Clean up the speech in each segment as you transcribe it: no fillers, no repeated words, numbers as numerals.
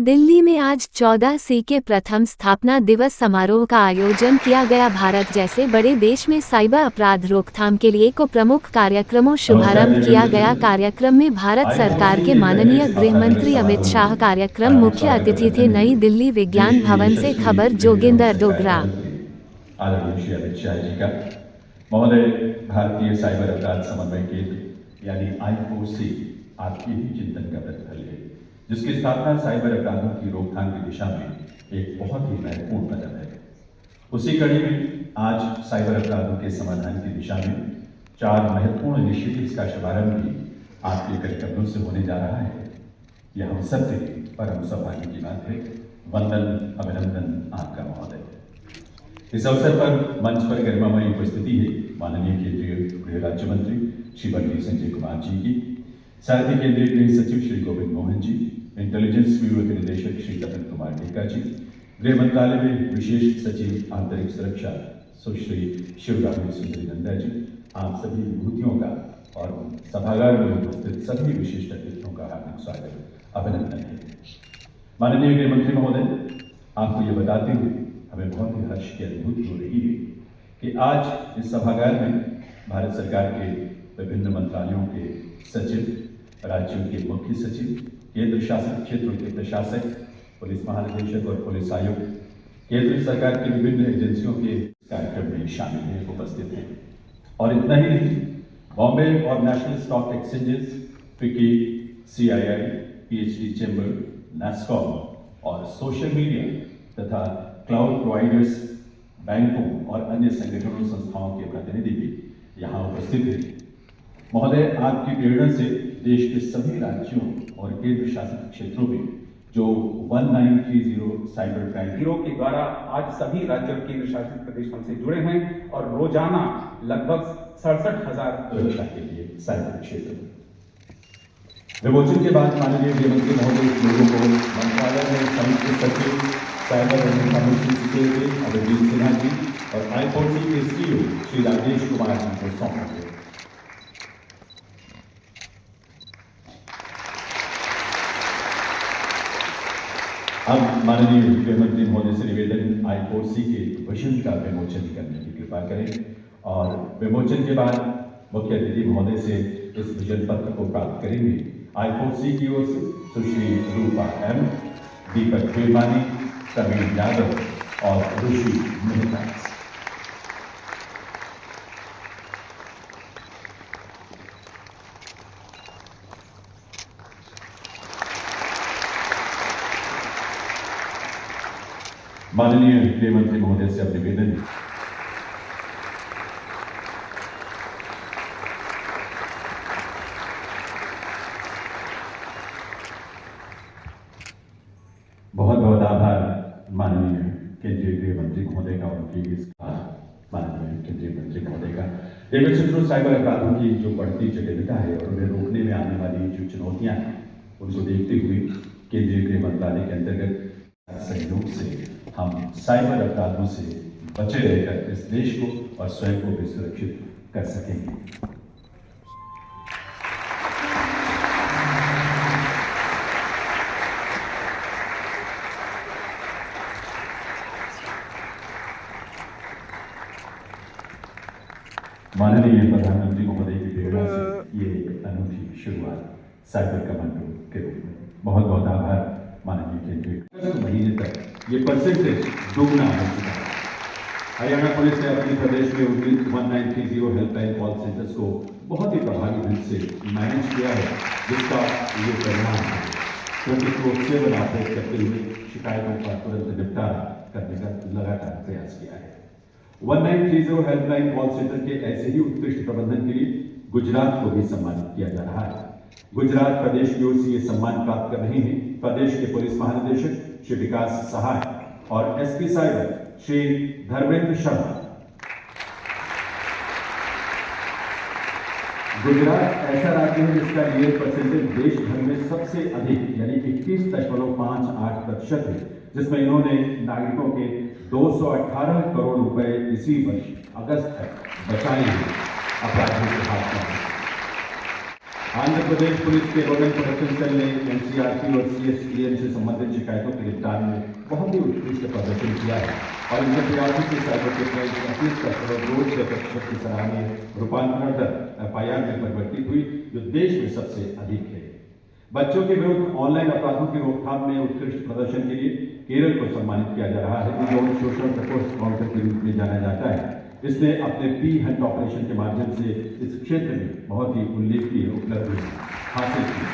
दिल्ली में आज 14 के प्रथम स्थापना दिवस समारोह का आयोजन किया गया। भारत जैसे बड़े देश में साइबर अपराध रोकथाम के लिए को प्रमुख कार्यक्रमों शुभारंभ किया गया। कार्यक्रम में भारत सरकार के माननीय गृह मंत्री अमित शाह कार्यक्रम मुख्य अतिथि थे। नई दिल्ली विज्ञान भवन से खबर जोगिंदर डोगरा। आदरणीय श्री अमित शाह जी का महोदय, भारतीय साइबर अपराध समन्वय केंद्र यानी I4C आपकी ही चिंतन का प्रतिफल है, जिसकी स्थापना साइबर अपराधों की रोकथाम की दिशा में एक बहुत ही महत्वपूर्ण कदम है। उसी कड़ी में आज साइबर अपराधों के समाधान की दिशा में 4 महत्वपूर्ण इनिशिएटिव्स का शुभारंभ भी आपके कार्यक्रमों से होने जा रहा है। यह हम सबके परम सौभाग्य की बात है। वंदन, अभिनंदन आपका महोदय। इस अवसर पर मंच पर गरिमामयी उपस्थिति है माननीय केंद्रीय गृह राज्य मंत्री श्री बंटी संजय कुमार जी की, साथ ही केंद्रीय गृह सचिव श्री गोविंद मोहन जी, इंटेलिजेंस ब्यूरो के निदेशक श्री तपन कुमार डेका जी, गृह मंत्रालय में विशेष सचिव आंतरिक सुरक्षा सुश्री शिवरामी सुंदरी नंदा जी, आप सभी विभूतियों का और सभागार में उपस्थित सभी विशिष्ट अतिथियों का हार्दिक स्वागत, अभिनंदन है। माननीय गृह मंत्री महोदय, आपको ये बताते हुए हमें बहुत ही हर्ष की अनुभूति हो रही है कि आज इस सभागार में भारत सरकार के विभिन्न मंत्रालयों के सचिव, राज्यों के मुख्य सचिव, केंद्र शासित क्षेत्रों के प्रशासक, पुलिस महानिदेशक और पुलिस आयुक्त, केंद्र सरकार की विभिन्न एजेंसियों के कार्यक्रम में शामिल हैं, उपस्थित हैं। और इतना ही नहीं, बॉम्बे और नेशनल स्टॉक एक्सचेंजेस, फिकी, CII, PhD चैम्बर, NASSCOM और सोशल मीडिया तथा क्लाउड प्रोवाइडर्स, बैंकों और अन्य संगठनों संस्थाओं के प्रतिनिधि भी यहाँ उपस्थित हैं। महोदय, आपकी प्रेरणा से देश के सभी राज्यों और केंद्र शासित क्षेत्रों में जो 1930 साइबर क्राइम ब्यूरो के द्वारा आज सभी राज्य और केंद्र शासित प्रदेश हमसे जुड़े हैं और रोजाना लगभग 67,000 सुरक्षा के लिए साइबर क्षेत्र में विमोचन के बाद माननीय गृह मंत्री महोदय लोगों को मंत्रालय में संयुक्त सचिव cyber information security Abhijit Sinha ji और I4C के CEO श्री राजेश कुमार जी को सौंपा गया। अब माननीय गृह मंत्री महोदय से निवेदन I4C के विजन का विमोचन करने की कृपा करें और विमोचन के बाद मुख्य अतिथि महोदय से इस विजन पत्र को प्राप्त करेंगे। I4C की ओर से सुश्री रूपा M, दीपक खेमानी, प्रवीण यादव और ऋषि मेहता। माननीय गृह मंत्री महोदय से अब निवेदन बहुत बहुत आभार माननीय केंद्रीय गृह मंत्री महोदय का, उनकी इस माननीय केंद्रीय मंत्री महोदय का। देवेश शत्रु साइबर अपराधों की जो बढ़ती जटिलता है और उन्हें रोकने में आने वाली जो चुनौतियां हैं, उनको देखते हुए केंद्रीय गृह मंत्रालय के अंतर्गत सहयोग से हम साइबर अपराधों से बचे रहकर इस देश को और स्वयं को भी सुरक्षित कर सकेंगे। माननीय प्रधानमंत्री महोदय की प्रेरणा से ये अनूठी शुरुआत साइबर कमांडो के रूप में। बहुत बहुत आभार माननीय केंद्रीय। महीने तक ये परसेंटेज दोगुना हो चुका है। हरियाणा पुलिस ने अपने प्रदेश में 1930 हेल्पलाइन कॉल सेंटर्स को बहुत ही प्रभावी ढंग से मैनेज किया है, जिसका ये परिणाम है, क्योंकि वो सेवन ऑपरेट करते हुए शिकायतों का तुरंत निपटारा करने का लगातार प्रयास किया है। 1930 हेल्पलाइन कॉल सेंटर के ऐसे ही उत्कृष्ट प्रबंधन के लिए गुजरात को भी सम्मानित किया जा रहा है। गुजरात प्रदेश की ओर से ये सम्मान प्राप्त कर रहे हैं प्रदेश के पुलिस महानिदेशक श्री विकास सहाय और SP साइबर श्री धर्मेंद्र शर्मा। गुजरात ऐसा राज्य है जिसका ये परसेंटेज देश भर में सबसे अधिक यानी 21.58% है, जिसमें इन्होंने नागरिकों के 218 करोड़ रुपए इसी वर्ष अगस्त तक बचाए हैं अपराधियों के हाथ में। आंध्र प्रदेश पुलिस के रोडन प्रोडक्शन सेल ने एनसीआरपी और सीएसईएन से संबंधित शिकायतों के निपटान में बहुत ही उत्कृष्ट प्रदर्शन किया है और इनके प्रयासों से साइबर क्राइम 38.2% की सराहनीय रूपांतरण दर FIR में परिवर्तित हुई, जो देश में सबसे अधिक है। बच्चों के विरुद्ध ऑनलाइन अपराधों की रोकथाम में उत्कृष्ट प्रदर्शन के लिए केरल को सम्मानित किया जा रहा है, जो सोशल सपोर्ट काउंटर के रूप में जाना जाता है। इसने अपने P-Hunt ऑपरेशन के माध्यम से इस क्षेत्र में बहुत ही उल्लेखनीय उपलब्धि हासिल की।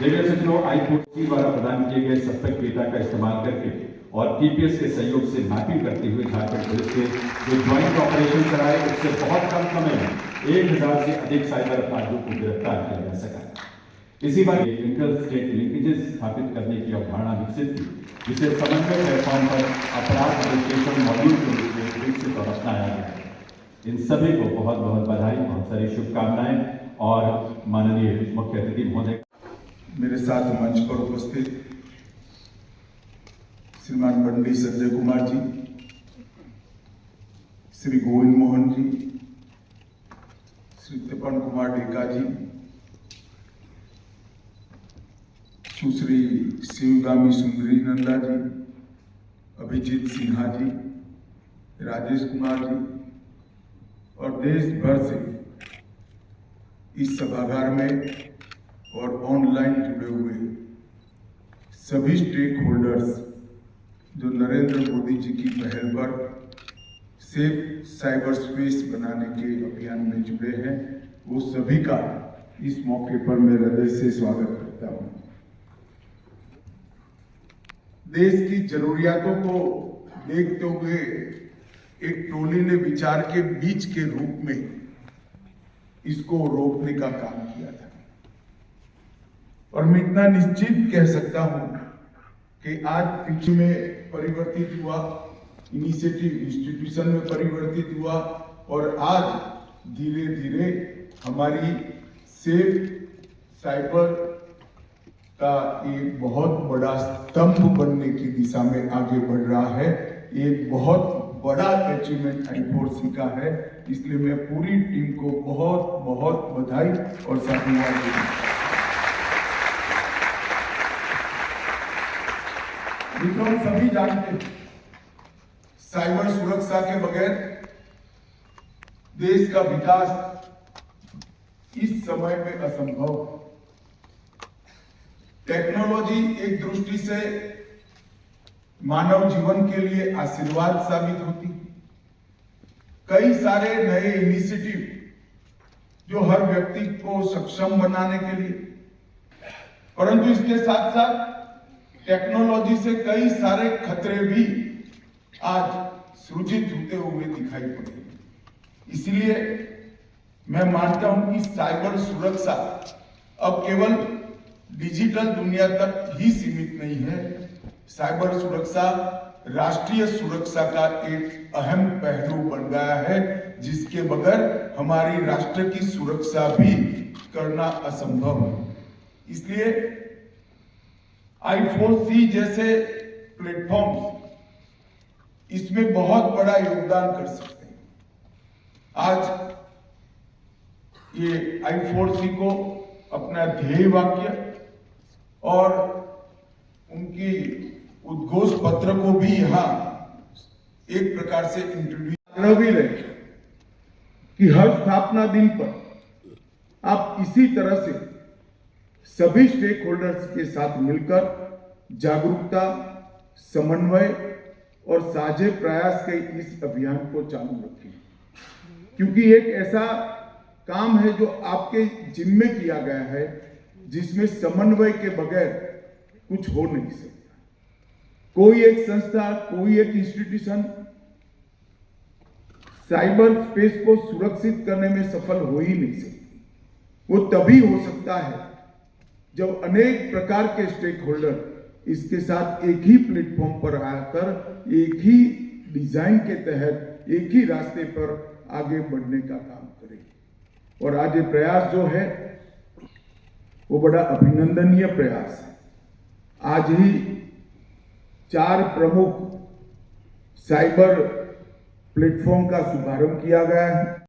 रेलवे सचिवों I4C द्वारा प्रदान किए गए सस्पेक्ट डेटा का इस्तेमाल करके और TPS के सहयोग से मैपिंग करते हुए झारखंड पुलिस के जो ज्वाइंट ऑपरेशन चलाए, उससे बहुत कम समय में 1000 से अधिक साइबर अपराधियों को गिरफ्तार किया जा सका। इसी बार इंटर स्टेट लिंकेजेस स्थापित करने की अवधारणा विकसित की, जिसे समन्वय प्लेटफॉर्म पर अपराध विश्लेषण मॉड्यूल के रूप में विकसित और अपनाया गया है। इन सभी को बहुत बहुत बधाई, बहुत सारी शुभकामनाएं और माननीय मुख्य अतिथि महोदय। मेरे साथ मंच पर उपस्थित श्रीमान बंडी संजय कुमार जी, श्री गोविंद मोहन जी, श्री तपन कुमार डेका जी, सुश्री शिवगामी सुंदरी नंदा जी, अभिजीत सिन्हा जी, राजेश कुमार जी और देश भर से इस सभागार में और ऑनलाइन जुड़े हुए सभी स्टेक होल्डर्स जो नरेंद्र मोदी जी की पहल पर सेफ साइबर स्पेस बनाने के अभियान में जुड़े हैं, वो सभी का इस मौके पर मैं हृदय से स्वागत करता हूं। देश की जरूरियातों को देखते हुए एक टोली ने विचार के बीच के रूप में इसको रोकने का काम किया था और मैं इतना निश्चित कह सकता हूं कि आज पीछे में परिवर्तित हुआ, इनिशिएटिव इंस्टीट्यूशन में परिवर्तित हुआ और आज धीरे धीरे हमारी सेफ साइबर का एक बहुत बड़ा स्तंभ बनने की दिशा में आगे बढ़ रहा है। एक बहुत बड़ा अचीवमेंट I4C का है, इसलिए मैं पूरी टीम को बहुत बहुत बधाई और साधुवाद देता हूं। हम सभी जानते हैं साइबर सुरक्षा के बगैर देश का विकास इस समय में असंभव है। टेक्नोलॉजी एक दृष्टि से मानव जीवन के लिए आशीर्वाद साबित होती है। कई सारे नए इनिशिएटिव जो हर व्यक्ति को सक्षम बनाने के लिए, परंतु इसके साथ साथ टेक्नोलॉजी से कई सारे खतरे भी आज सृजित होते हुए दिखाई पड़े। इसलिए मैं मानता हूं कि साइबर सुरक्षा अब केवल डिजिटल दुनिया तक ही सीमित नहीं है। साइबर सुरक्षा राष्ट्रीय सुरक्षा का एक अहम पहलू बन गया है, जिसके बगैर हमारी राष्ट्र की सुरक्षा भी करना असंभव है। इसलिए I4C जैसे प्लेटफॉर्म इसमें बहुत बड़ा योगदान कर सकते हैं। आज ये I4C को अपना ध्येय वाक्य और उनकी उद्घोष पत्र को भी यहाँ एक प्रकार से इंट्रोड्यूस भी रहे कि हर स्थापना दिन पर आप इसी तरह से सभी स्टेक होल्डर्स के साथ मिलकर जागरूकता, समन्वय और साझे प्रयास के इस अभियान को चालू रखें, क्योंकि एक ऐसा काम है जो आपके जिम्मे किया गया है, जिसमें समन्वय के बगैर कुछ हो नहीं सकता। कोई एक संस्था, कोई एक इंस्टीट्यूशन साइबर स्पेस को सुरक्षित करने में सफल हो ही नहीं सकती। वो तभी हो सकता है जब अनेक प्रकार के स्टेक होल्डर इसके साथ एक ही प्लेटफॉर्म पर आकर एक ही डिजाइन के तहत एक ही रास्ते पर आगे बढ़ने का काम करें। और आज ये प्रयास जो है वो बड़ा अभिनंदनीय प्रयास है। आज ही 4 प्रमुख साइबर प्लेटफॉर्म का शुभारंभ किया गया है।